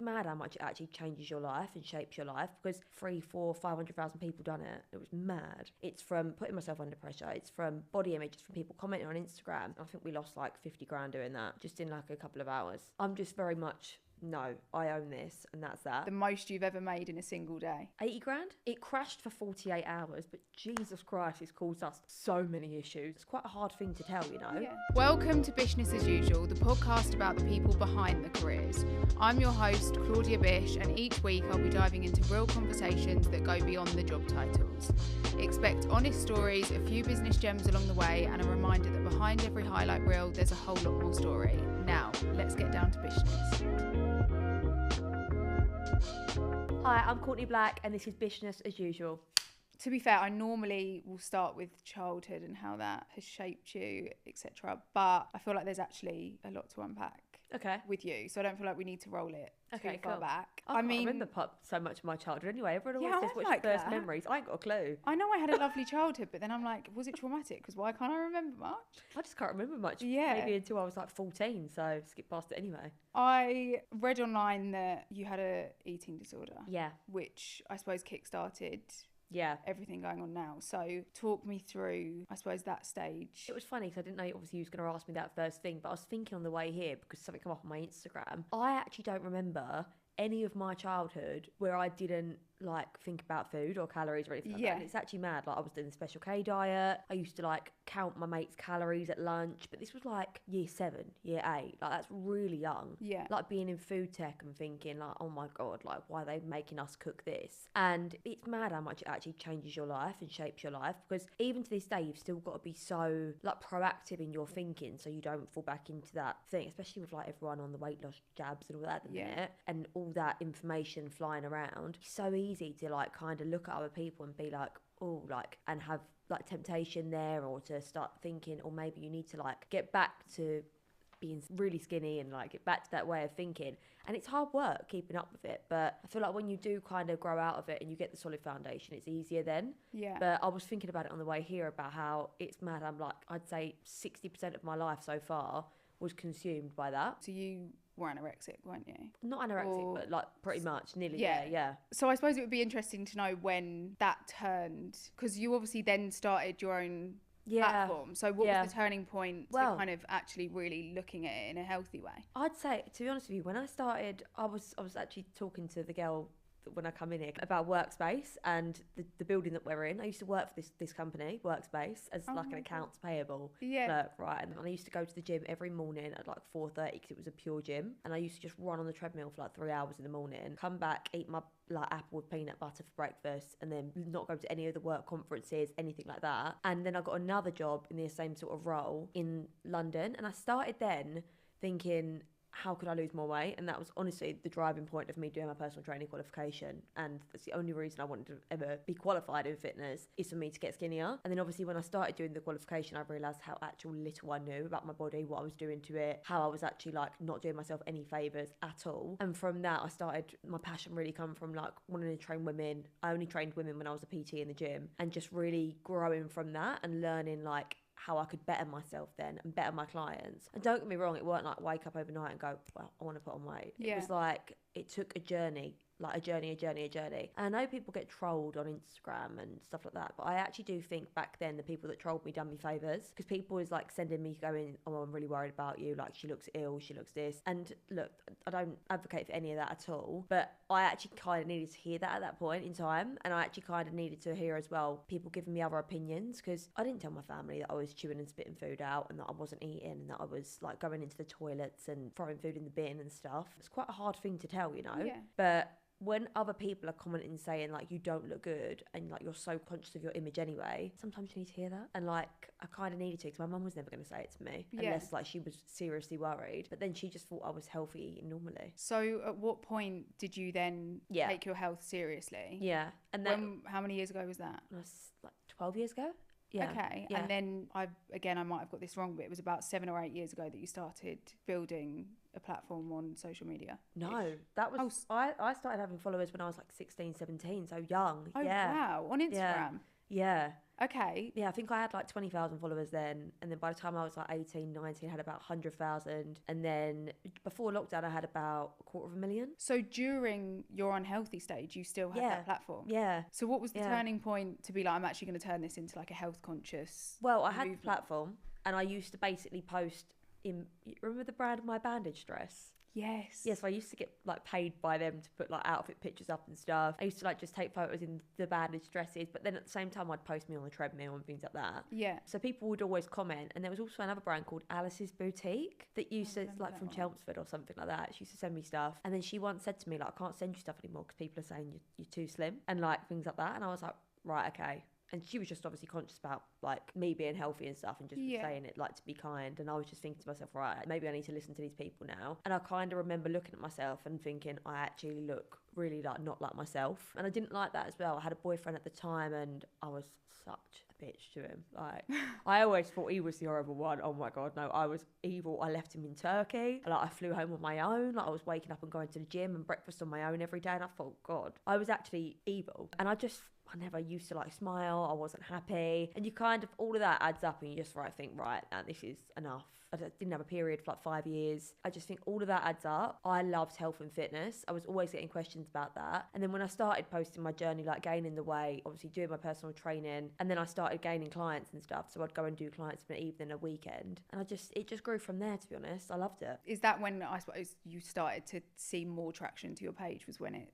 mad how much it actually changes your life and shapes your life, because 3, 4, 500,000 people done it. It was mad. It's from putting myself under pressure. It's from body image. It's from people commenting on Instagram. I think we lost like 50 grand doing that just in like a couple of hours. I'm just very much, no, I own this, and that's that. The most you've ever made in a single day? 80 grand? It crashed for 48 hours, but Jesus Christ, it's caused us so many issues. It's quite a hard thing to tell, you know? Yeah. Welcome to Business as Usual, the podcast about the people behind the careers. I'm your host, Claudia Bish, and each week I'll be diving into real conversations that go beyond the job titles. Expect honest stories, a few business gems along the way, and a reminder that behind every highlight reel, there's a whole lot more story. Now, let's get down to business. Hi, I'm Courtney Black, and this is Business as Usual. To be fair, I normally will start with childhood and how that has shaped you, etc. But I feel like there's actually a lot to unpack with you. So I don't feel like we need to roll it too far back. I can't remember so much of my childhood anyway. Everyone always says, what's like your first that. memories? I ain't got a clue. I know I had a lovely childhood, but then I'm like, was it traumatic? Because why can't I remember much? I just can't remember much. Yeah. Maybe until I was like 14, so skip past it anyway. I read online that you had a eating disorder. Yeah. Which I suppose kick-started everything going on now. So talk me through, I suppose, that stage. It was funny because I didn't know obviously you was going to ask me that first thing, but I was thinking on the way here because something came up on my Instagram. I actually don't remember any of my childhood where I didn't like think about food or calories or anything like that. And it's actually mad. Like I was doing the Special K diet. I used to like count my mates' calories at lunch, but this was like year 7, year 8. Like that's really young. Yeah. Like being in food tech and thinking like, oh my God, like why are they making us cook this? And it's mad how much it actually changes your life and shapes your life, because even to this day, you've still got to be so like proactive in your thinking so you don't fall back into that thing, especially with like everyone on the weight loss jabs and all that at the minute, and all that information flying around. It's so easy to like kind of look at other people and be like, oh, like, and have like temptation there, or to start thinking, or maybe you need to like get back to being really skinny and like get back to that way of thinking. And it's hard work keeping up with it, but I feel like when you do kind of grow out of it and you get the solid foundation, it's easier then. Yeah. But I was thinking about it on the way here about how it's mad. I'm like, I'd say 60% of my life so far was consumed by that. So you were anorexic, weren't you? Not anorexic, but like pretty much nearly there, yeah. So I suppose it would be interesting to know when that turned, because you obviously then started your own platform. So what was the turning point to kind of actually really looking at it in a healthy way? I'd say, to be honest with you, when I started, I was actually talking to the girl when I come in here about Workspace and the building that we're in. I used to work for this company, Workspace, as like an accounts payable clerk, right? And I used to go to the gym every morning at like 4:30 because it was a pure gym. And I used to just run on the treadmill for like 3 hours in the morning, come back, eat my like apple with peanut butter for breakfast, and then not go to any of the work conferences, anything like that. And then I got another job in the same sort of role in London. And I started then thinking, how could I lose more weight? And that was honestly the driving point of me doing my personal training qualification. And that's the only reason I wanted to ever be qualified in fitness, is for me to get skinnier. And then obviously when I started doing the qualification, I realised how actual little I knew about my body, what I was doing to it, how I was actually like not doing myself any favours at all. And from that, I started, my passion really come from like wanting to train women. I only trained women when I was a PT in the gym, and just really growing from that and learning like how I could better myself then and better my clients. And don't get me wrong, it weren't like wake up overnight and go, well, I want to put on weight. It was like, it took a journey. Like a journey. And I know people get trolled on Instagram and stuff like that, but I actually do think back then the people that trolled me done me favours, because people was like sending me going, oh, I'm really worried about you, like she looks ill, she looks this. And look, I don't advocate for any of that at all, but I actually kind of needed to hear that at that point in time. And I actually kind of needed to hear as well people giving me other opinions, because I didn't tell my family that I was chewing and spitting food out and that I wasn't eating and that I was like going into the toilets and throwing food in the bin and stuff. It's quite a hard thing to tell, you know. But when other people are commenting saying like you don't look good and like you're so conscious of your image anyway, sometimes you need to hear that. And like I kind of needed to, because my mum was never going to say it to me unless like she was seriously worried, but then she just thought I was healthy eating normally. So at what point did you then take your health seriously? And then how many years ago was that? It was like 12 years ago. Okay. And then I might have got this wrong, but it was about 7 or 8 years ago that you started building a platform on social media. No, that was I started having followers when I was like 16, 17, so young. Oh wow, on Instagram. Okay. Yeah, I think I had like 20,000 followers then. And then by the time I was like 18, 19, I had about 100,000. And then before lockdown, I had about 250,000. So during your unhealthy stage, you still had that platform? Yeah. So what was the turning point to be like, I'm actually going to turn this into like a health conscious Well, I had the platform and I used to basically post in, remember the brand My Bandage Dress? Yes. Yes, I used to get like paid by them to put like outfit pictures up and stuff. I used to like just take photos in the bandage dresses, but then at the same time I'd post me on the treadmill and things like that. Yeah. So people would always comment, and there was also another brand called Alice's Boutique that used to like from Chelmsford or something like that. She used to send me stuff, and then she once said to me like, I can't send you stuff anymore because people are saying you're too slim and like things like that. And I was like, right, okay. And she was just obviously conscious about like me being healthy and stuff and just saying it like to be kind. And I was just thinking to myself, right, maybe I need to listen to these people now. And I kind of remember looking at myself and thinking I actually look really like not like myself. And I didn't like that as well. I had a boyfriend at the time and I was such a bitch to him. Like I always thought he was the horrible one. Oh my God, no, I was evil. I left him in Turkey. Like I flew home on my own. Like I was waking up and going to the gym and breakfast on my own every day. And I thought, God, I was actually evil. And I never used to like smile. I wasn't happy. And you kind of, all of that adds up and you just think, right, now this is enough. I didn't have a period for like 5 years. I just think all of that adds up. I loved health and fitness. I was always getting questions about that. And then when I started posting my journey, like gaining the weight, obviously doing my personal training, and then I started gaining clients and stuff. So I'd go and do clients for an evening, a weekend. And it just grew from there, to be honest. I loved it. Is that when I suppose you started to see more traction to your page, was when it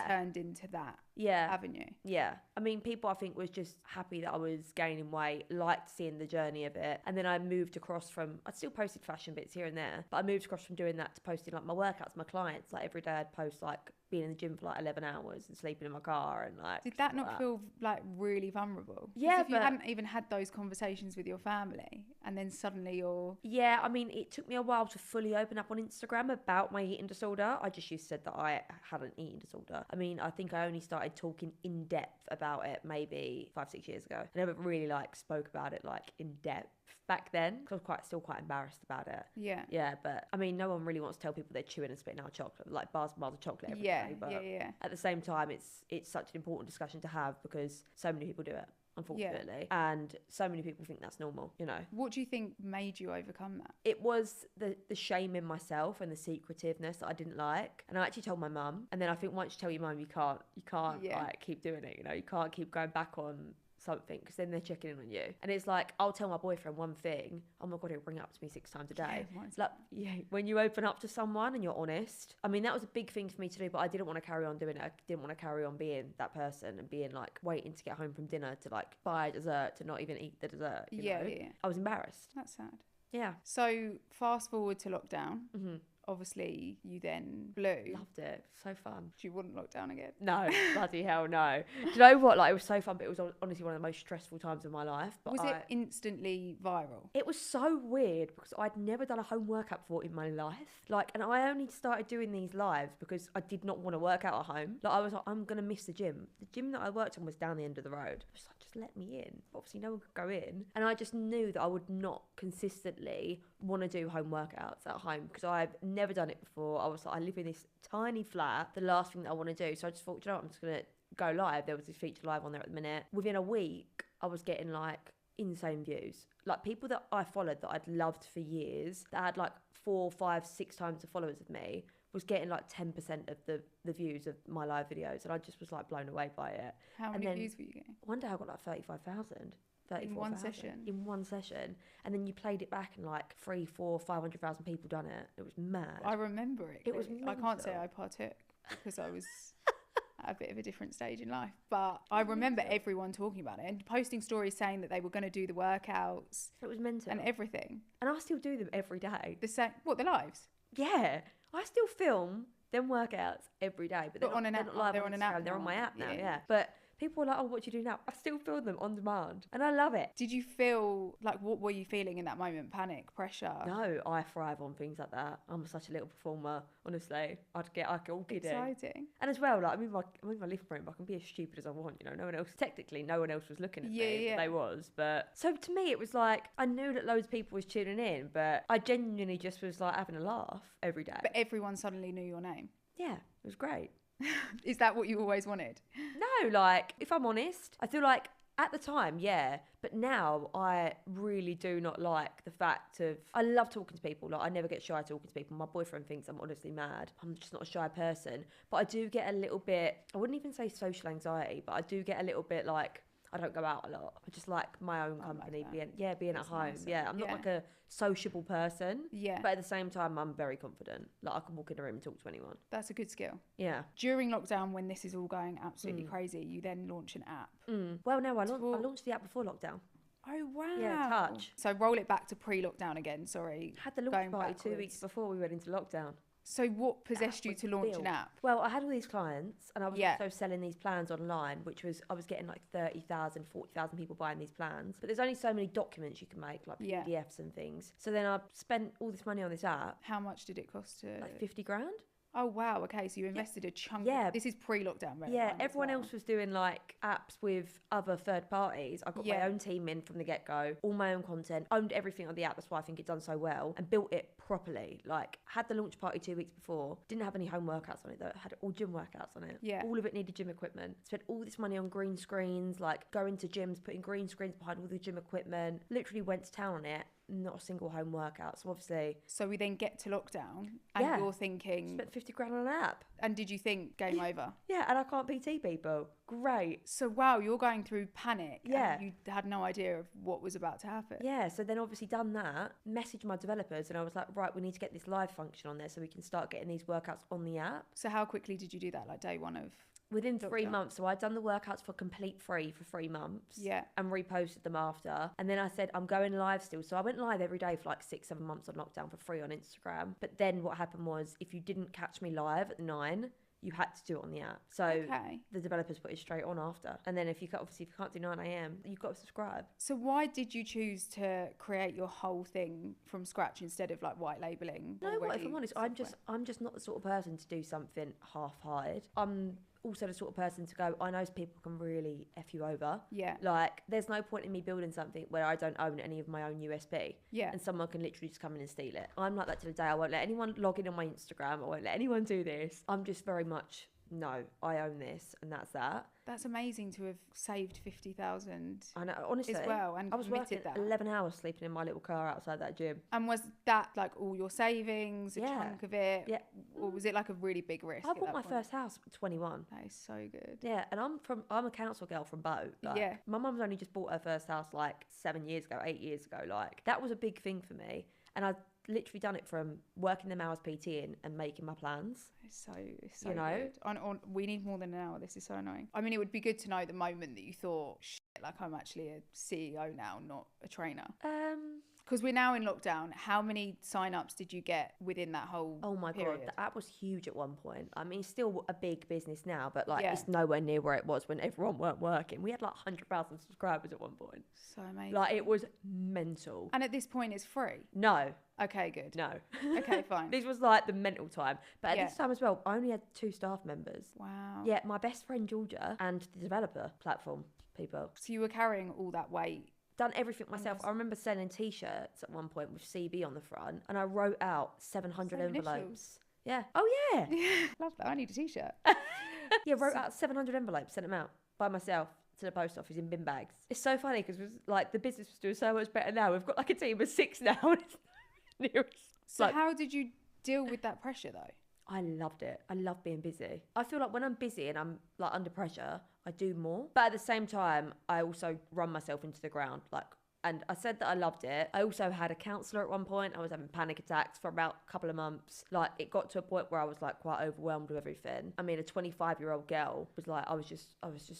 turned into that avenue? Yeah. I mean, people I think was just happy that I was gaining weight, liked seeing the journey of it. And then I moved across from, I'd still posted fashion bits here and there, but I moved across from doing that to posting like my workouts, my clients. Like every day I'd post like being in the gym for like 11 hours and sleeping in my car and like. Did that not feel like really vulnerable? Yeah, if you hadn't even had those conversations with your family and then suddenly you're. Yeah, I mean, it took me a while to fully open up on Instagram about my eating disorder. I just used to say that I had an eating disorder. I mean, I think I only started talking in depth about it maybe 5-6 years ago. I never really like spoke about it like in depth back then because I was still quite embarrassed about it. Yeah, but I mean, no one really wants to tell people they're chewing and spitting out chocolate, like bars and bars of chocolate every day. But at the same time, it's such an important discussion to have because so many people do it, unfortunately, and so many people think that's normal, you know. What do you think made you overcome that? It was the shame in myself and the secretiveness that I didn't like, and I actually told my mum. And then I think once you tell your mum, you can't like keep doing it, you know. You can't keep going back on something because then they're checking in on you. And it's like, I'll tell my boyfriend one thing, oh my God, he'll bring it up to me 6 times a day. When you open up to someone and you're honest. I mean, that was a big thing for me to do, but I didn't want to carry on doing it. I didn't want to carry on being that person and being like waiting to get home from dinner to like buy a dessert to not even eat the dessert, you know? I was embarrassed. That's sad. Yeah. So fast forward to lockdown. Obviously you then blew. Loved it. So fun. Do you want lockdown again? No, bloody hell no. Do you know what? Like, it was so fun, but it was honestly one of the most stressful times of my life. But was it instantly viral? It was so weird because I'd never done a home workout before in my life. Like, and I only started doing these lives because I did not want to work out at home. Like, I was like, I'm going to miss the gym. The gym that I worked on was down the end of the road. I was like, just let me in. But obviously no one could go in. And I just knew that I would not consistently want to do home workouts at home because I've never done it before. I was like, I live in this tiny flat, the last thing that I want to do. So I just thought, you know what, I'm just going to go live. There was this feature live on there at the minute. Within a week, I was getting like insane views. Like people that I followed that I'd loved for years, that had like 4, 5, 6 times the followers of me, was getting like 10% of the views of my live videos. And I just was like blown away by it. How many views were you getting? One day I got like 35,000. In one session? In one session. And then you played it back and like 3, 4, 500,000 people done it. It was mad. I remember it. It was mental. I can't say I partook because I was at a bit of a different stage in life. But I remember everyone talking about it and posting stories saying that they were going to do the workouts. It was mental. And everything. And I still do them every day. The lives? Yeah. I still film them workouts every day. But they're on an app. They're on an app. They're on my app now, yeah. But people are like, oh, what do you do now? I still film them on demand. And I love it. Did you feel, like, what were you feeling in that moment? Panic? Pressure? No, I thrive on things like that. I'm such a little performer, honestly. I get all giddy. Exciting. And as well, like, I'm in my living room, I can be as stupid as I want, you know. No one else was looking at me, but they was. But so to me, it was like, I knew that loads of people was tuning in, but I genuinely just was like having a laugh every day. But everyone suddenly knew your name? Yeah, it was great. Is that what you always wanted? No, like, if I'm honest, I feel like At the time, yeah. But now I really do not like the fact of, I love talking to people. Like, I never get shy talking to people. My boyfriend thinks I'm honestly mad. I'm just not a shy person. But I do get a little bit, I wouldn't even say social anxiety, but I do get a little bit like, I don't go out a lot. I just like my own company, like being at home. Nice. Yeah, I'm not like a sociable person. Yeah. But at the same time, I'm very confident. Like, I can walk in a room and talk to anyone. That's a good skill. Yeah. During lockdown, when this is all going absolutely crazy, you then launch an app. Well, no, I launched the app before lockdown. Oh, wow. Yeah, Touch. So roll it back to pre-lockdown again, sorry. Had the launch party 2 weeks before we went into lockdown. So what possessed you to launch an app? Well, I had all these clients and I was also selling these plans online, which was, I was getting like 30,000, 40,000 people buying these plans. But there's only so many documents you can make, like PDFs and things. So then I spent all this money on this app. How much did it cost to? Like 50 grand. Oh, wow. Okay, so you invested a chunk. Yeah. This is pre-lockdown, right? Yeah, everyone else was doing like apps with other third parties. I got my own team in from the get-go, all my own content, owned everything on the app. That's why I think it's done so well, and built it properly. Like, had the launch party 2 weeks before, didn't have any home workouts on it though, had all gym workouts on it. Yeah. All of it needed gym equipment. Spent all this money on green screens, like going to gyms, putting green screens behind all the gym equipment. Literally went to town on it. Not a single home workout. So obviously. So we then get to lockdown and you're thinking. Spent 50 grand on an app. And did you think game over? Yeah, and I can't PT people. Great. So wow, you're going through panic. Yeah. And you had no idea of what was about to happen. Yeah, so then obviously done that, messaged my developers and I was like, right, we need to get this live function on there so we can start getting these workouts on the app. So how quickly did you do that? Like day one of? Within 3 months. So I'd done the workouts for complete free for 3 months. Yeah. And reposted them after. And then I said, I'm going live still. So I went live every day for like 6-7 months on lockdown for free on Instagram. But then what happened was, if you didn't catch me live at 9, you had to do it on the app. So the developers put it straight on after. And then if you can't do 9 a.m, you've got to subscribe. So why did you choose to create your whole thing from scratch instead of like white labeling? No, what, if I'm honest, I'm just not the sort of person to do something half-hearted. I'm also the sort of person to go, I know people can really F you over. Yeah. Like, there's no point in me building something where I don't own any of my own USB. Yeah. And someone can literally just come in and steal it. I'm like that to the day. I won't let anyone log in on my Instagram. I won't let anyone do this. I'm just very much, no, I own this and that's that. That's amazing to have saved 50,000. I know, honestly. As well, and I was working 11 hours sleeping in my little car outside that gym. And was that like all your savings, a chunk of it? Yeah. Or was it like a really big risk? I bought my first house at 21. That is so good. Yeah, and I'm a council girl from Bow. Like, my mum's only just bought her first house like 7 years ago, 8 years ago. Like, that was a big thing for me. And I literally done it from working them hours PTing and making my plans. It's so you know? Good. We need more than an hour. This is so annoying. I mean, it would be good to know the moment that you thought, shit, like I'm actually a CEO now, not a trainer. Because we're now in lockdown. How many sign-ups did you get within that whole period? God, the app was huge at one point. I mean, it's still a big business now, but like it's nowhere near where it was when everyone weren't working. We had like 100,000 subscribers at one point. So amazing. Like, it was mental. And at this point, it's free? No. Okay, good. No. Okay, fine. This was like the mental time. But at this time as well, I only had 2 staff members. Wow. Yeah, my best friend Georgia and the developer platform people. So you were carrying all that weight? Done everything myself. I remember selling t-shirts at one point with CB on the front, and I wrote out 700 envelopes. Initials. Yeah. Oh yeah. Love that. I need a t-shirt. Yeah, wrote out 700 envelopes, sent them out by myself to the post office in bin bags. It's so funny because like the business was doing so much better now. We've got like a team of 6 now. So how did you deal with that pressure though? I loved it. I love being busy. I feel like when I'm busy and I'm like under pressure, I do more. But at the same time, I also run myself into the ground. And I said that I loved it. I also had a counsellor at one point. I was having panic attacks for about a couple of months. Like, it got to a point where I was like quite overwhelmed with everything. I mean, a 25-year-old girl was like, I was just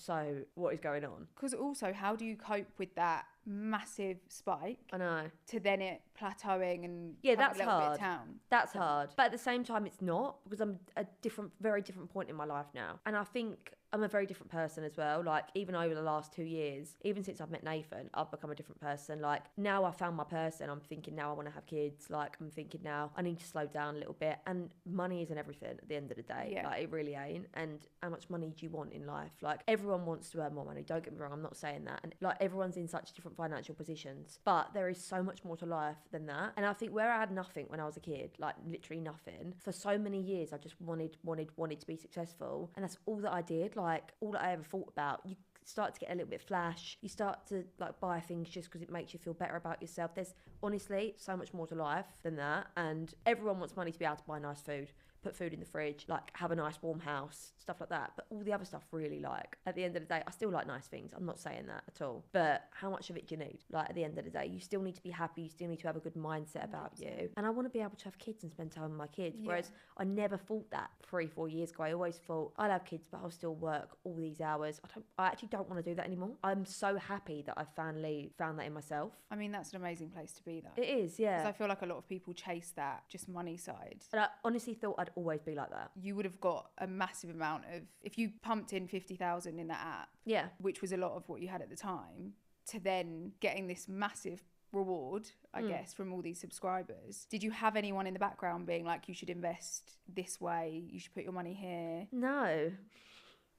so, what is going on? Because also, how do you cope with that massive spike? I know. To then it plateauing and that's a little hard. bit down. That's hard. But at the same time, it's not, because I'm at a very different point in my life now. And I think I'm a very different person as well. Like, even over the last 2 years, even since I've met Nathan, I've become a different person. Like, now I found my person. I'm thinking now I want to have kids. Like, I'm thinking now I need to slow down a little bit. And money isn't everything at the end of the day. Yeah. Like, it really ain't. And how much money do you want in life? Like, everyone wants to earn more money. Don't get me wrong. I'm not saying that. And like, everyone's in such different financial positions. But there is so much more to life than that. And I think where I had nothing when I was a kid, like literally nothing, for so many years, I just wanted to be successful. And that's all that I did. Like, all that I ever thought about. You start to get a little bit flash. You start to like buy things just because it makes you feel better about yourself. There's honestly so much more to life than that. And everyone wants money to be able to buy nice food, put food in the fridge, like have a nice warm house, stuff like that. But all the other stuff really, like, at the end of the day, I still like nice things. I'm not saying that at all. But how much of it do you need? Like, at the end of the day, you still need to be happy. You still need to have a good mindset about 100%. You. And I want to be able to have kids and spend time with my kids. Yeah. Whereas I never thought that 3-4 years ago. I always thought I'll have kids, but I'll still work all these hours. I actually don't want to do that anymore. I'm so happy that I finally found that in myself. I mean, that's an amazing place to be, though. It is, yeah. Because I feel like a lot of people chase that just money side. And I honestly thought I'd always be like that. You would have got a massive amount of, if you pumped in 50,000 in that app, yeah, which was a lot of what you had at the time, to then getting this massive reward, I guess, from all these subscribers. Did you have anyone in the background being like, you should invest this way, you should put your money here? No.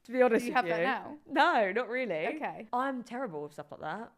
To be honest Do you with have that now? No, not really. Okay. I'm terrible with stuff like that.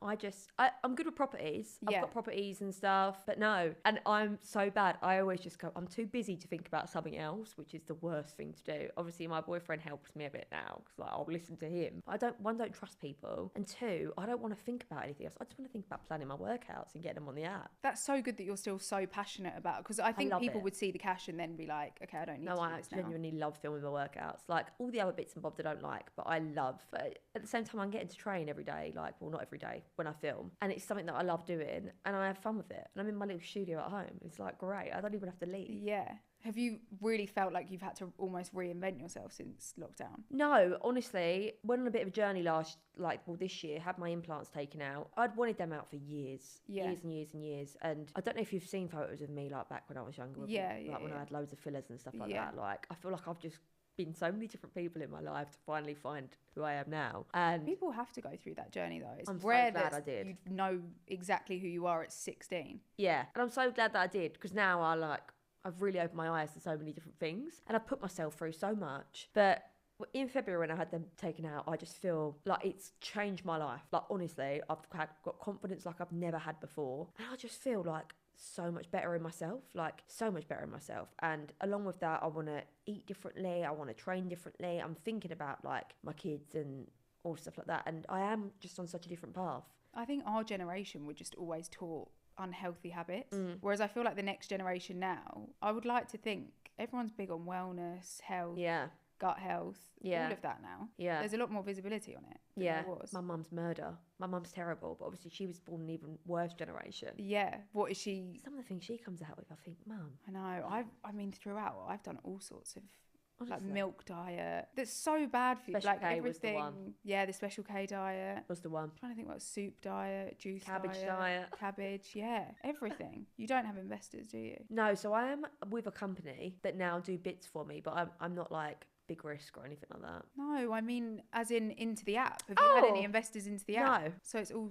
I'm good with properties. Yeah. I've got properties and stuff, but no. And I'm so bad. I always just go, I'm too busy to think about something else, which is the worst thing to do. Obviously, my boyfriend helps me a bit now because like, I'll listen to him. I don't trust people. And 2, I don't want to think about anything else. I just want to think about planning my workouts and getting them on the app. That's so good that you're still so passionate about it, because I think people would see the cash and then be like, okay, I don't need to do this now. No, I genuinely love filming my workouts. Like all the other bits and bobs I don't like, but I love. But at the same time, I'm getting to train every day. Like, well, not every day when I film, and it's something that I love doing, and I have fun with it. And I'm in my little studio at home. It's like great. I don't even have to leave. Yeah. Have you really felt like you've had to almost reinvent yourself since lockdown? No, honestly, went on a bit of a journey this year, had my implants taken out. I'd wanted them out for years. Yeah. Years and years and years. And I don't know if you've seen photos of me like back when I was younger. When I had loads of fillers and stuff like that. Like, I feel like I've just been so many different people in my life to finally find who I am now. And people have to go through that journey though. It's I'm rare so glad that I did. You know exactly who you are at 16. Yeah, and I'm so glad that I did, because now I've really opened my eyes to so many different things, and I've put myself through so much. But in February when I had them taken out, I just feel like it's changed my life. Like honestly, I've got confidence like I've never had before, and I just feel like so much better in myself, and along with that I want to eat differently, I want to train differently. I'm thinking about like my kids and all stuff like that, and I am just on such a different path. I think our generation were just always taught unhealthy habits, whereas I feel like the next generation now, I would like to think everyone's big on wellness, health, gut health, all of that now. Yeah, there's a lot more visibility on it than there was. My mum's murder. My mum's terrible, but obviously she was born in an even worse generation. Yeah. What is she? Some of the things she comes out with, I think, Mum. I know. I mean, throughout, I've done all sorts of like milk diet. That's so bad for you. Special like K everything. Was the one. Yeah, the Special K diet was the one. I'm trying to think about soup diet, juice cabbage diet. Cabbage. Yeah, everything. You don't have investors, do you? No. So I am with a company that now do bits for me, but I'm not like big risk or anything like that. No, I mean as in into the app. Have you had any investors into the app? No. So it's all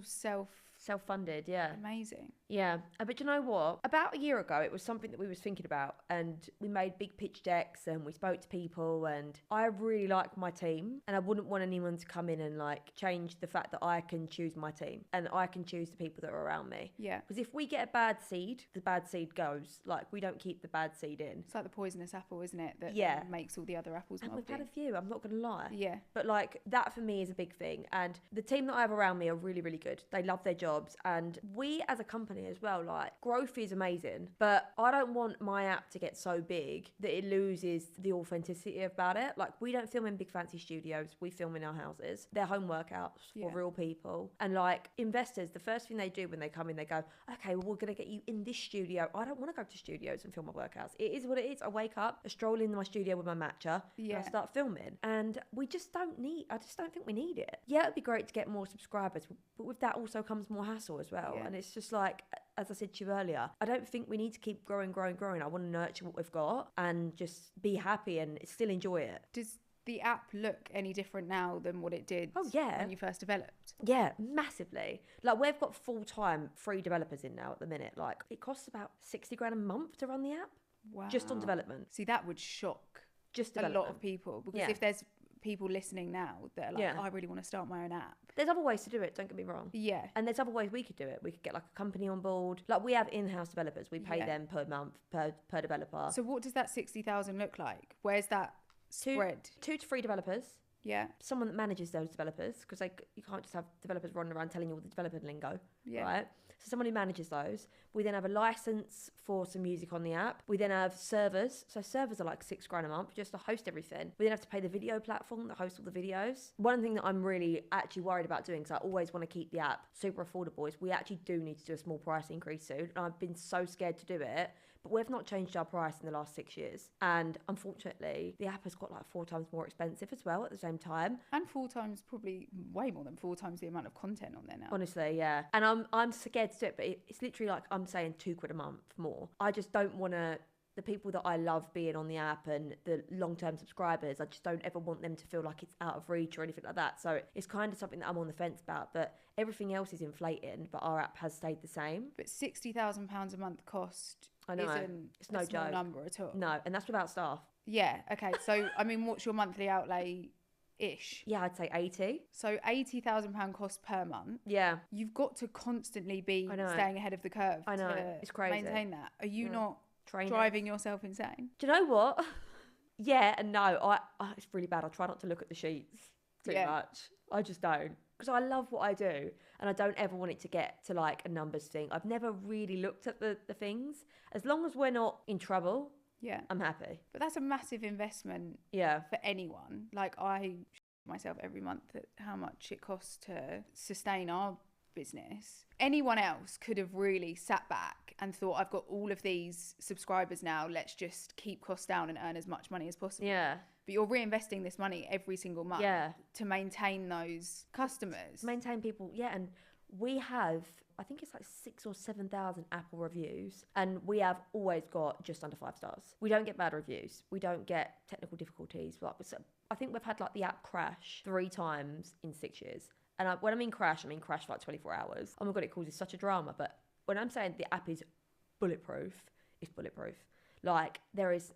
self-funded, yeah. Amazing. Yeah, but you know what? About a year ago, it was something that we was thinking about, and we made big pitch decks and we spoke to people, and I really like my team, and I wouldn't want anyone to come in and like change the fact that I can choose my team and I can choose the people that are around me. Yeah. Because if we get a bad seed, the bad seed goes. Like, we don't keep the bad seed in. It's like the poisonous apple, isn't it? That makes all the other apples and moldy. we've had a few, I'm not going to lie. Yeah. But like, that for me is a big thing, and the team that I have around me are really, really good. They love their jobs, and we as a company as well, like, growth is amazing, but I don't want my app to get so big that it loses the authenticity about it. Like, we don't film in big fancy studios, we film in our houses. They're home workouts for real people. And like, investors, the first thing they do when they come in, they go, okay, well, we're going to get you in this studio. I don't want to go to studios and film my workouts. It is what it is. I wake up, I stroll into my studio with my matcha, and I start filming. And I just don't think we need it. Yeah, it'd be great to get more subscribers, but with that also comes more hassle as well. And it's just like, as I said to you earlier, I don't think we need to keep growing. I want to nurture what we've got and just be happy and still enjoy it. Does the app look any different now than what it did when you first developed? Yeah, massively. Like, we've got full-time free developers in now at the minute. Like, it costs about 60 grand a month to run the app. Wow. Just on development. See, that would shock just a lot of people, because if there's people listening now that are like, I really want to start my own app. There's other ways to do it, don't get me wrong. Yeah. And there's other ways we could do it. We could get like a company on board. Like, we have in-house developers. We pay them per month, per developer. So what does that 60,000 look like? Where's that spread? 2 to 3 developers. Yeah. Someone that manages those developers, because you can't just have developers running around telling you all the developer lingo, right? So someone who manages those. We then have a license for some music on the app. We then have servers. So servers are like $6,000 a month just to host everything. We then have to pay the video platform that hosts all the videos. One thing that I'm really actually worried about doing, because I always want to keep the app super affordable, is we actually do need to do a small price increase soon. And I've been so scared to do it. But we've not changed our price in the last 6 years. And unfortunately, the app has got like 4 times more expensive as well at the same time. And 4 times, probably way more than 4 times the amount of content on there now. Honestly, yeah. And I'm scared to do it, but it's literally like I'm saying £2 a month more. I just don't want to... The people that I love being on the app and the long-term subscribers, I just don't ever want them to feel like it's out of reach or anything like that. So it's kind of something that I'm on the fence about. But everything else is inflating, but our app has stayed the same. But £60,000 a month cost... I know. It's no joke. Number at all. No, and that's without staff. Yeah, okay. So, I mean, what's your monthly outlay-ish? Yeah, I'd say 80. So £80,000 cost per month. Yeah. You've got to constantly be staying ahead of the curve. I know. It's crazy. Maintain that. Are you not driving yourself insane? Do you know what? Yeah and no. It's really bad. I try not to look at the sheets too much. I just don't. Because I love what I do and I don't ever want it to get to like a numbers thing. I've never really looked at the things. As long as we're not in trouble, I'm happy. But that's a massive investment for anyone. Like I myself every month at how much it costs to sustain our business. Anyone else could have really sat back and thought, I've got all of these subscribers now, let's just keep costs down and earn as much money as possible. Yeah. But you're reinvesting this money every single month to maintain those customers. Maintain people, and we have, I think it's like 6,000 or 7,000 Apple reviews, and we have always got just under 5 stars. We don't get bad reviews. We don't get technical difficulties. I think we've had like the app crash 3 times in 6 years. And when I mean crash for like 24 hours. Oh my God, it causes such a drama. But when I'm saying the app is bulletproof, it's bulletproof. Like there is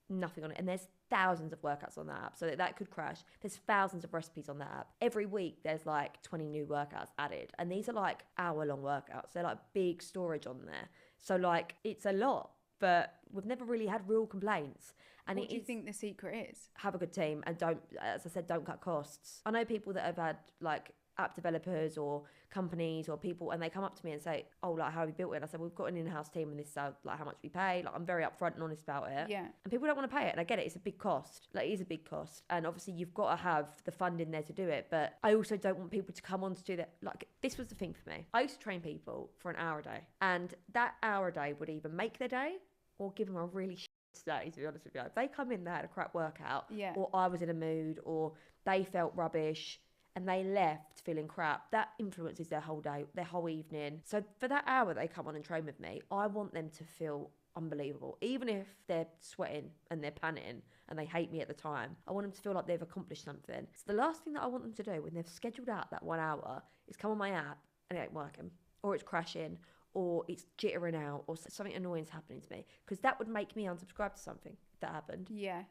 nothing on it. And there's thousands of workouts on that app. So that could crash. There's thousands of recipes on that app. Every week there's like 20 new workouts added. And these are like hour-long workouts. They're like big storage on there. So like it's a lot. But we've never really had real complaints. And what do you think the secret is? Have a good team and don't, as I said, don't cut costs. I know people that have had like app developers or companies or people, and they come up to me and say, oh, like, how have you built it? And I said, we've got an in-house team and this is like how much we pay. Like, I'm very upfront and honest about it. Yeah. And people don't want to pay it. And I get it. It's a big cost. Like, it is a big cost. And obviously you've got to have the funding there to do it. But I also don't want people to come on to do that. Like, this was the thing for me. I used to train people for an hour a day. And that hour a day would either make their day or give them a really day, to be honest with you. If they come in, they had a crap workout, or I was in a mood, or they felt rubbish, and they left feeling crap, that influences their whole day, their whole evening. So for that hour they come on and train with me, I want them to feel unbelievable. Even if they're sweating and they're panicking and they hate me at the time, I want them to feel like they've accomplished something. So the last thing that I want them to do when they've scheduled out that 1 hour is come on my app and it ain't working, or it's crashing, or it's jittering out, or something annoying's happening to me. Because that would make me unsubscribe to something if that happened. Yeah,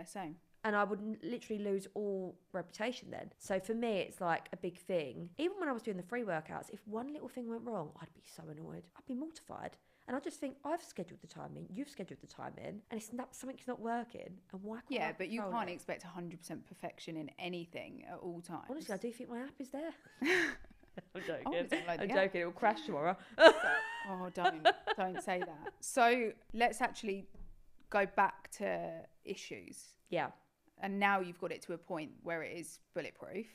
same. And I would literally lose all reputation then. So for me, it's like a big thing. Even when I was doing the free workouts, if one little thing went wrong, I'd be so annoyed. I'd be mortified. And I just think, I've scheduled the time in, you've scheduled the time in, and something's not working. And why can't I but you can't expect 100% perfection in anything at all times. Honestly, I do think my app is there. I'm joking. I'm joking. It will crash tomorrow. Don't say that. So let's actually go back to issues. Yeah. And now you've got it to a point where it is bulletproof.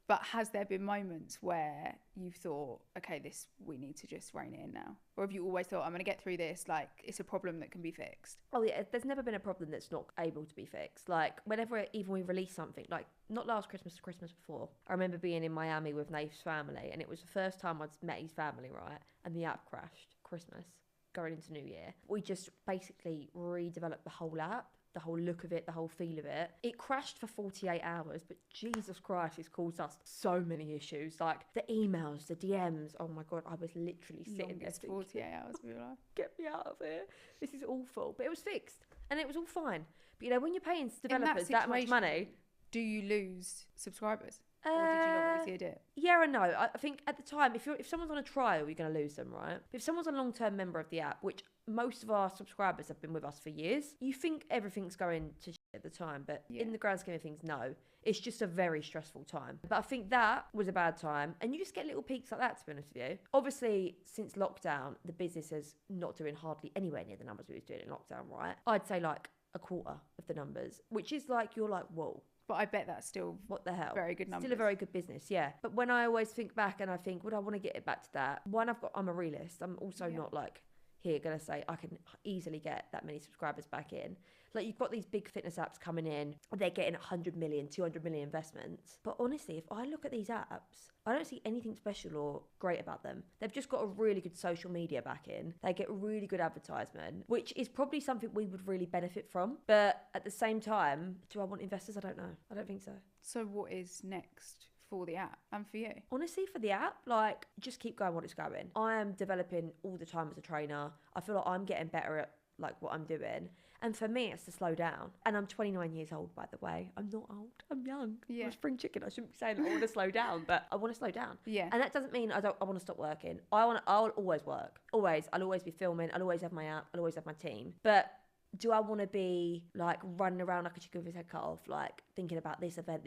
But has there been moments where you've thought, okay, we need to just rein it in now? Or have you always thought, I'm going to get through this, like it's a problem that can be fixed? Oh yeah, there's never been a problem that's not able to be fixed. Like whenever even we release something, like not last Christmas, the Christmas before, I remember being in Miami with Naif's family, and it was the first time I'd met his family, right? And the app crashed Christmas going into New Year. We just basically redeveloped the whole app. The whole look of it, the whole feel of it. It crashed for 48 hours, but Jesus Christ, it's caused us so many issues. Like the emails, the DMs. Oh my God, I was literally sitting there thinking, 48 hours of your life. Get me out of here. This is awful. But it was fixed and it was all fine. But you know, when you're paying developers that much money, do you lose subscribers? Or did you not really see a dip? Yeah and no. I think at the time, if someone's on a trial, you're going to lose them, right? But if someone's a long-term member of the app, which most of our subscribers have been with us for years, you think everything's going to shit. at the time, but in the grand scheme of things, no. It's just a very stressful time. But I think that was a bad time. And you just get little peaks like that, to be honest with you. Obviously, since lockdown, the business is not doing hardly anywhere near the numbers we was doing in lockdown, right? I'd say like a quarter of the numbers, which is like, you're like, whoa. But I bet that's still what the hell? Very good numbers. Still a very good business, yeah. But when I always think back and I think, would I want to get it back to that? One, I'm a realist. I'm also not like going to say I can easily get that many subscribers back in. Like, you've got these big fitness apps coming in, they're getting 100 million, 200 million investments. But honestly, if I look at these apps, I don't see anything special or great about them. They've just got a really good social media back in. They get really good advertisement, which is probably something we would really benefit from. But at the same time, do I want investors? I don't know. I don't think so. So what is next for the app and for you? Honestly, for the app, like, just keep going what it's going. I am developing all the time as a trainer. I feel like I'm getting better at like what I'm doing. And for me, it's to slow down. And I'm 29 years old, by the way. I'm not old. I'm young. Yeah. I'm a spring chicken. I shouldn't be saying I want to slow down, but I want to slow down. Yeah. And that doesn't mean I want to stop working. I'll always work. Always. I'll always be filming. I'll always have my app. I'll always have my team. But do I want to be like running around like a chicken with his head cut off, like thinking about this event,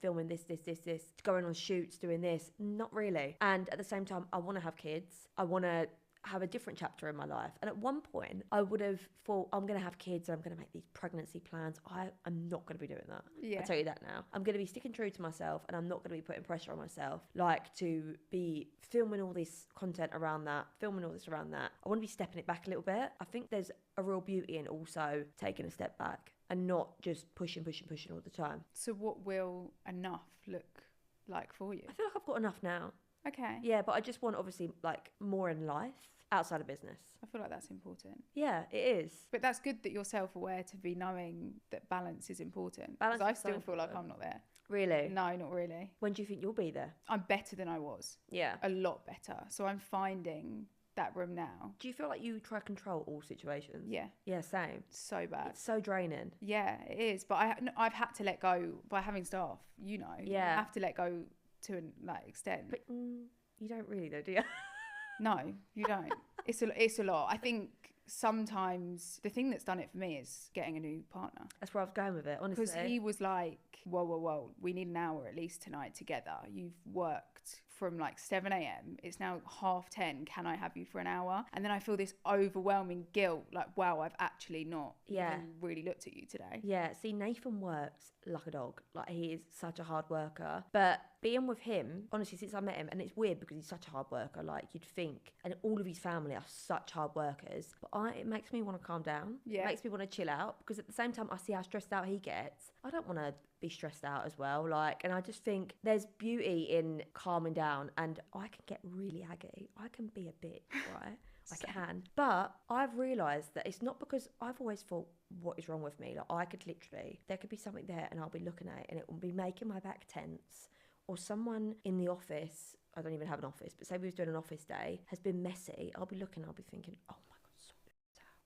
filming this, going on shoots, doing this? Not really. And at the same time, I want to have kids. I want to have a different chapter in my life. And at one point, I would have thought, I'm going to have kids and I'm going to make these pregnancy plans. I'm not going to be doing that. Yeah. I tell you that now. I'm going to be sticking true to myself, and I'm not going to be putting pressure on myself, like to be filming all this content around that, filming all this around that. I want to be stepping it back a little bit. I think there's a real beauty in also taking a step back and not just pushing all the time. So what will enough look like for you? I feel like I've got enough now. Okay. Yeah, but I just want obviously like more in life outside of business. I feel like that's important. Yeah, it is. But that's good that you're self-aware to be knowing that balance is important. Balance Because I is still so feel like important. I'm not there. Really? No, not really. When do you think you'll be there? I'm better than I was. Yeah. A lot better. So I'm finding that room now. Do you feel like you try to control all situations? Yeah. Yeah, same. So bad. It's so draining. Yeah, it is. But I've had to let go by having staff, you know. Yeah. You have to let go to that extent. But you don't really though, do you? No, you don't. It's a lot. I think sometimes the thing that's done it for me is getting a new partner. That's where I was going with it, honestly. Because he was like, whoa, we need an hour at least tonight together. You've worked from like 7 a.m. It's now 10:30. Can I have you for an hour? And then I feel this overwhelming guilt, like, wow, I've actually not even really looked at you today. Yeah, see, Nathan works like a dog. Like, he is such a hard worker. But being with him, honestly, since I met him, and it's weird because he's such a hard worker, like you'd think, and all of his family are such hard workers, but it makes me want to calm down. Yeah. It makes me want to chill out, because at the same time I see how stressed out he gets. I don't want to be stressed out as well, like, and I just think there's beauty in calming down. And I can get really aggy. I can be a bitch, right? I can. But I've realised that it's not because I've always thought, what is wrong with me? Like, there could be something there and I'll be looking at it and it will be making my back tense. Or someone in the office, I don't even have an office, but say we was doing an office day, has been messy. I'll be thinking, oh my God, so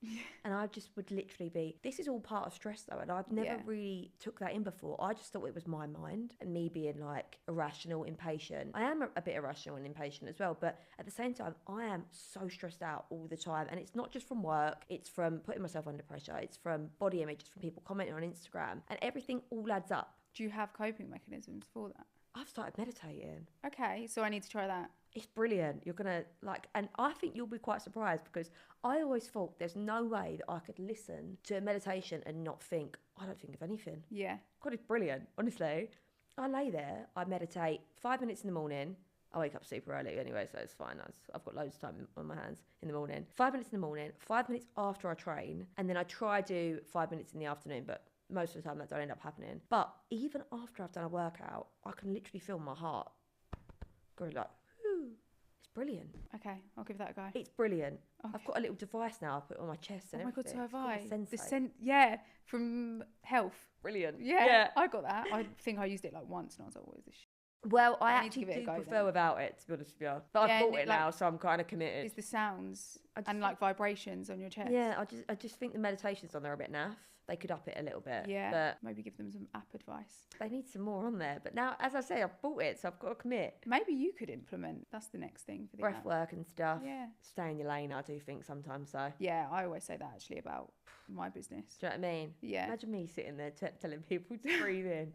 out. And I just would literally be, this is all part of stress though, and I've never really took that in before. I just thought it was my mind and me being like irrational, impatient. I am a bit irrational and impatient as well, but at the same time I am so stressed out all the time, and it's not just from work, it's from putting myself under pressure, it's from body image, it's from people commenting on Instagram, and everything all adds up. Do you have coping mechanisms for that? I've started meditating. Okay, so I need to try that. It's brilliant. You're going to like, and I think you'll be quite surprised, because I always thought there's no way that I could listen to a meditation and not think, I don't think of anything. Yeah. God, it's brilliant. Honestly, I lay there, I meditate 5 minutes in the morning. I wake up super early anyway, so it's fine. I've got loads of time on my hands in the morning. 5 minutes in the morning, 5 minutes after I train, and then I try to do 5 minutes in the afternoon, but most of the time that don't end up happening. But even after I've done a workout, I can literally feel my heart go like, whoo. It's brilliant. Okay, I'll give that a go. It's brilliant. Okay. I've got a little device now I put it on my chest and oh my God, everything. so have I. The Sensei. Yeah, from Health. Brilliant. Yeah, I got that. I think I used it like once and I was like, what is this shit? Well, I I need to actually give it a do go prefer then. without it, to be honest with you. But Yeah, I've bought and it now, so I'm kind of committed. It's the sounds I just and like vibrations on your chest. Yeah, I just think the meditations on there are a bit naff. they could up it a little bit. Yeah, but maybe give them some app advice. they need some more on there. But now, as I say, I've bought it, so I've got to commit. Maybe you could implement. That's the next thing for the Breath app. work and stuff. Yeah. Stay in your lane, I do think sometimes, so. Yeah, I always say that actually about my business. Do you know what I mean? Yeah. Imagine me sitting there telling people to breathe in.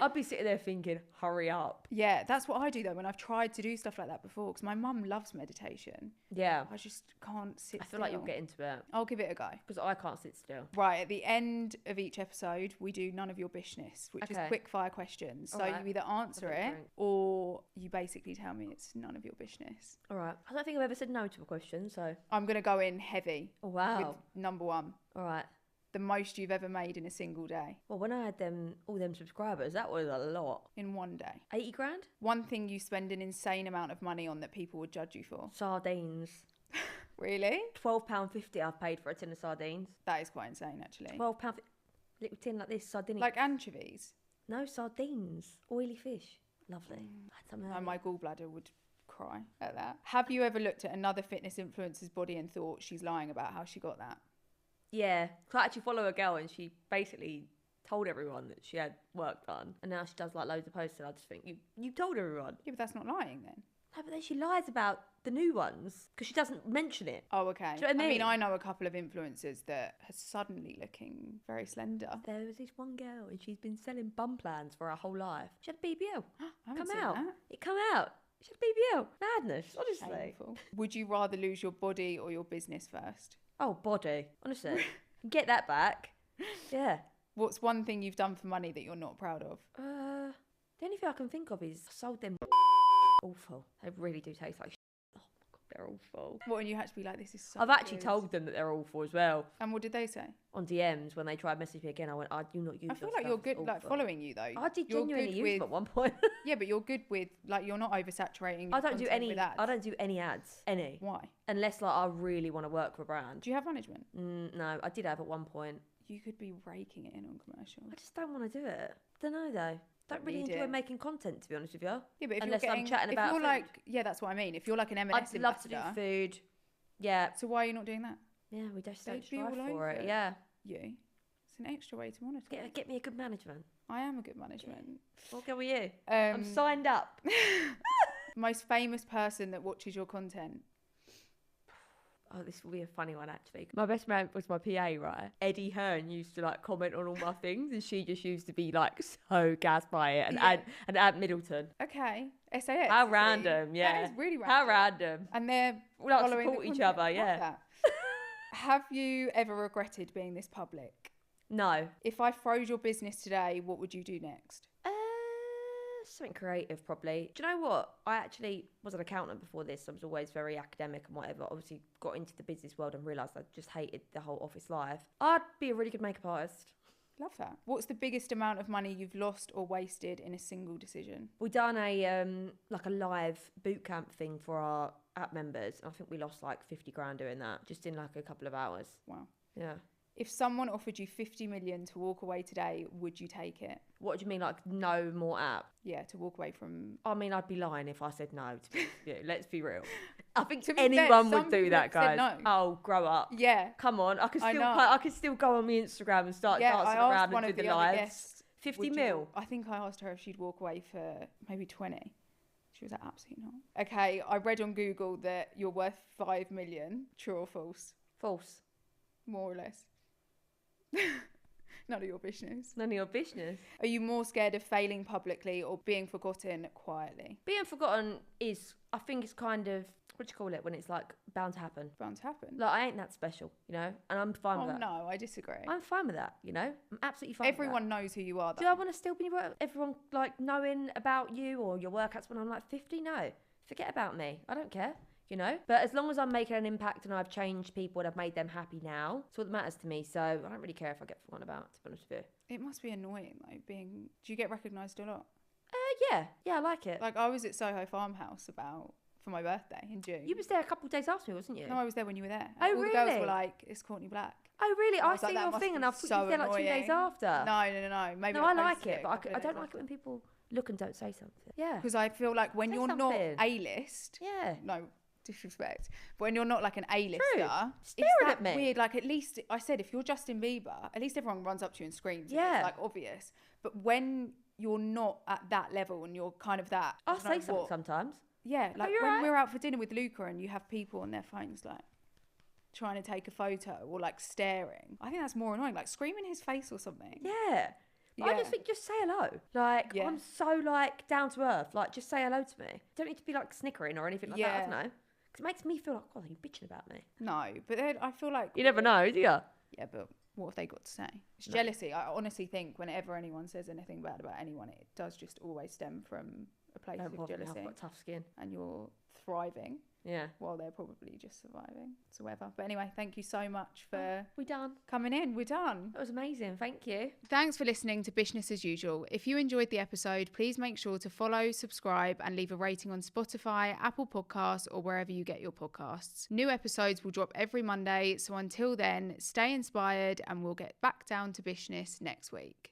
I'd be sitting there thinking, hurry up. Yeah, that's what I do though when I've tried to do stuff like that before, because my mum loves meditation. Yeah. I just can't sit I still. feel like you'll get into it. I'll give it a go. Because I can't sit still. Right, at the end of each episode, we do none of your business, which is Okay. quick fire questions. So Alright. you either answer I'll get a it drink. or you basically tell me it's none of your business. All right. I don't think I've ever said no to a question, so. I'm going to go in heavy Oh, wow. with number one. All right. The most you've ever made in a single day. Well, when I had all them subscribers, that was a lot. In one day. 80 grand? One thing you spend an insane amount of money on that people would judge you for. Sardines. Really? £12.50 I've paid for a tin of sardines. That is quite insane, actually. £12. Little tin like this, sardines. Like anchovies. No, sardines. Oily fish. Lovely. I had some My gallbladder would cry at that. Have you ever looked at another fitness influencer's body and thought she's lying about how she got that? Yeah. So I actually follow a girl and she basically told everyone that she had work done. And now she does like loads of posts and I just think, you told everyone. Yeah, but that's not lying then. No, but then she lies about the new ones because she doesn't mention it. Oh, okay. Do you know what I mean? I know a couple of influencers that are suddenly looking very slender. There was this one girl and she's been selling bum plans for her whole life. She had a BBL. I haven't Come seen out. that. It come out. She had a BBL. Madness, honestly. Shameful. Would you rather lose your body or your business first? Oh, body. Honestly. Get that back. Yeah. What's one thing you've done for money that you're not proud of? The only thing I can think of is I sold them awful. They really do taste like oh my god, they're awful. What, and you had to be like, this is so I've actually good. told them that they're awful as well. And what did they say? On DMs when they tried to message me again, I went, I do not use I feel your like stuff, you're it's good, like awful." following you though. I did You're genuinely good use with- them at one point. Yeah, but you're good with, like, you're not oversaturating. I don't do content any with ads. I don't do any ads. Any. Why? Unless like I really want to work for a brand. Do you have management? No, I did have at one point. You could be raking it in on commercials. I just don't want to do it. Don't know though. Don't really need enjoy it. making content, to be honest with you. Yeah, but if Unless you're I'm getting, chatting if about you're food. like, yeah, that's what I mean. If you're like an M&S I'd love to do ambassador, food. Yeah. so why are you not doing that? Yeah, we just They'd don't be strive all for over it. it. Yeah. You. It's an extra way to monitor. Get me a good management. I am a good management. What go with you? I'm signed up. Most famous person that watches your content. Oh, this will be a funny one actually. My best man was my PA, right? Eddie Hearn used to like comment on all my things, and she just used to be like so gassed by it. And Yeah. Ant Middleton. Okay. SAS. How see? random, yeah. That is really random. How random. And they're We like following the support each content. other, I love yeah. that. Have you ever regretted being this public? No. If I froze your business today, what would you do next? Something creative, probably. Do you know what? I actually was an accountant before this. I was always very academic and whatever. Obviously, got into the business world and realised I just hated the whole office life. I'd be a really good makeup artist. Love that. What's the biggest amount of money you've lost or wasted in a single decision? We done a like a live boot camp thing for our app members. I think we lost like 50 grand doing that, just in like a couple of hours. Wow. Yeah. If someone offered you 50 million to walk away today, would you take it? What do you mean, like no more app? Yeah, to walk away from... I mean, I'd be lying if I said no. To be, yeah, let's be real. I think To be fair, anyone some would do people that, have said guys. no. Oh, grow up. Yeah. Come on, I can I still know. I can still go on my Instagram and start Yeah, dancing I asked around one and of do the the other lives. guests, 50 would mil. you- I think I asked her if she'd walk away for maybe 20. She was like, absolutely not. Okay, I read on Google that you're worth 5 million. True or false? False. More or less. None of your business. None of your business. Are you more scared of failing publicly or being forgotten quietly? Being forgotten is, I think it's kind of, what do you call it, when it's like bound to happen. Bound to happen. Like, I ain't that special, you know, and I'm fine Oh with that. no, I disagree. I'm fine with that, you know. I'm absolutely fine Everyone with knows who you are that. Do though. I want to still be everyone like knowing about you or your workouts when I'm like 50? No. Forget about me. I don't care. You know, but as long as I'm making an impact and I've changed people and I've made them happy now, it's all that matters to me. So I don't really care if I get forgotten about, to be honest with you. It must be annoying though, being... Do you get recognised a lot? Yeah, I like it. Like I was at Soho Farmhouse for my birthday in June. You was there a couple of days after me, wasn't you? No, I was there when you were there. Oh, All the girls really? were like, it's Courtney Black. Oh, really? I I was like, see that your must thing be and I thought so you was there like 2 days annoying. after. No. Maybe No, I like it, but I don't like it when people look and don't say something. Yeah. Because I feel like when Say you're something. not A-list... Yeah. No, disrespect. But when you're not like an A-lister, it's Staring that at me. weird. Like at least I said, if you're Justin Bieber, at least everyone runs up to you and screams. Yeah. It's like obvious. But when you're not at that level and you're kind of that, I'll say something sometimes. Yeah, like you're when right. we're out for dinner with Luca and you have people on their phones like trying to take a photo or like staring. I think that's more annoying. Like scream in his face or something. Yeah. But I just think just say hello. Like I'm so like down to earth. Like just say hello to me. Don't need to be like snickering or anything like that. I don't know. Because it makes me feel like, oh, you're bitching about me. No, but then I feel like you never know, do you? Yeah, but what have they got to say? It's jealousy. I honestly think whenever anyone says anything bad about anyone, it does just always stem from a place of jealousy. I've got tough skin. And you're thriving. Yeah. While they're probably just surviving. So whatever. But anyway, thank you so much for we done. Coming in. We're done. That was amazing. Thank you. Thanks for listening to Bishness as usual. If you enjoyed the episode, please make sure to follow, subscribe, and leave a rating on Spotify, Apple Podcasts, or wherever you get your podcasts. New episodes will drop every Monday. So until then, stay inspired and we'll get back down to Bishness next week.